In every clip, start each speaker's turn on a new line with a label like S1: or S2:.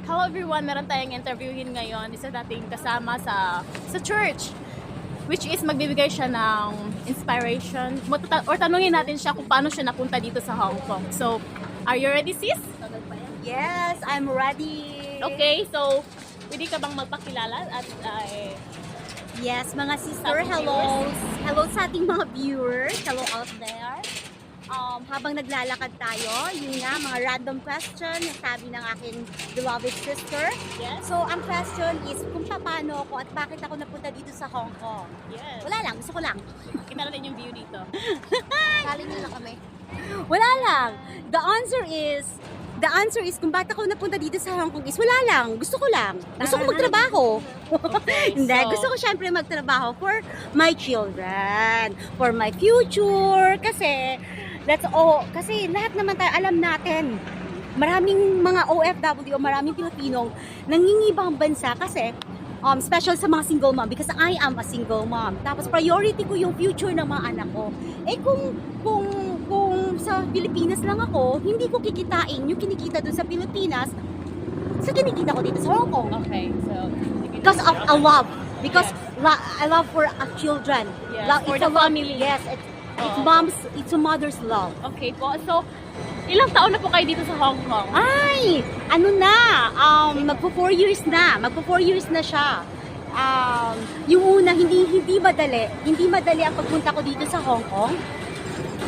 S1: Hello everyone, meron tayong interviewin ngayon. Isa dating kasama sa church, which is magbibigay siya ng inspiration. Or tanungin natin siya kung paano siya napunta dito sa Hong Kong. So, are you ready, sis?
S2: Yes, I'm ready.
S1: Okay, so pwede ka bang magpakilala at
S2: Yes, mga sister,
S1: Sa ating
S2: hello. Hello sa ating mga viewers. Hello out there. Habang naglalakad tayo, yun nga, mga random question na sabi ng aking beloved sister.
S1: yes?
S2: So, ang question is kung paano ako at bakit ako napunta dito sa Hong Kong.
S1: Yes.
S2: Wala lang, gusto ko lang.
S1: Kita natin yung view dito.
S2: Saling nyo lang kami. Wala lang. The answer is kung bakit ako napunta dito sa Hong Kong is wala lang. Gusto ko lang. Gusto ko magtrabaho.
S1: Okay,
S2: Hindi,
S1: so,
S2: gusto ko syempre magtrabaho for my children, for my future, kasi that's all. Kasi lahat naman tayo alam natin, maraming mga OFW o maraming Pilipinong nangingibang bansa kasi special sa mga single mom because I am a single mom. Tapos priority ko yung future ng mga anak ko. Eh kung sa Pilipinas lang ako, hindi ko kikitain yung kinikita doon sa Pilipinas sa kinikita ko dito sa Hong Kong.
S1: okay, so
S2: Because of a love. Because I love for a children.
S1: Yes,
S2: Love,
S1: for
S2: it's
S1: the
S2: a love.
S1: family.
S2: Yes, it's a mother's love.
S1: Okay po. So, ilang taon na po kayo dito sa Hong Kong?
S2: Ay, ano na, magpo 4 years na. Magpo 4 years na siya. Yung una, hindi madali ang pagpunta ko dito sa Hong Kong.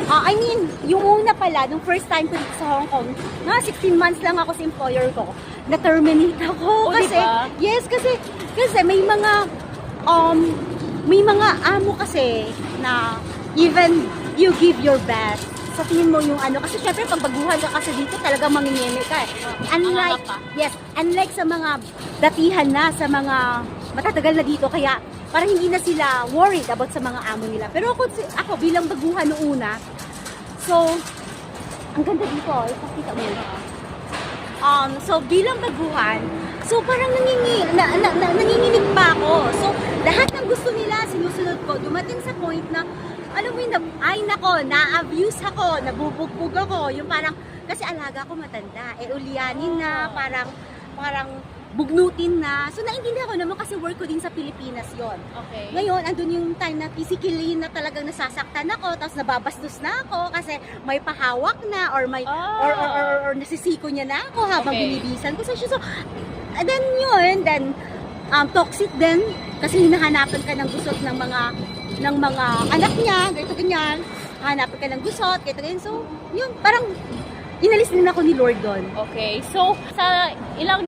S2: I mean, yung una pala, nung first time ko dito sa Hong Kong, 16 months lang ako sa employer ko. Na-terminate ako.
S1: Oh,
S2: Kasi,
S1: diba?
S2: yes, kasi may mga amo kasi na even you give your best, sa tingin mo yung ano, kasi syempre pag baguhan ka kasi dito talagang mangingeme ka eh. Unlike,
S1: pa.
S2: yes, unlike sa mga datihan na, sa mga matatagal na dito, kaya parang hindi na sila worried about sa mga amo nila. Pero ako bilang baguhan noong una, so, ang ganda dito, ipakita mo. So bilang baguhan, so parang nanginginig pa ako. So lahat ng gusto nila sinusunod ko. Dumating sa point na alam mo yun, ay nako, na-abuse ako, nabubugbog ako. Yung parang, kasi alaga ko matanda. Ulyanin na, parang bugnutin na. So naintindihan ko naman kasi work ko din sa Pilipinas yon.
S1: Okay.
S2: Ngayon, andun yung time na physically na talagang nasasaktan ako, tapos nababastos na ako kasi may pahawak na or may or nasisiko niya na ako habang
S1: Okay.
S2: binibisan ko sa siya. So, then toxic din kasi hinahanapan ka ng gusot ng mga anak niya, ganito ganyan. Hanapan ka ng gusot, ganito ganyan. So, yun, parang inalis din ako ni Lord doon.
S1: Okay. So, sa ilang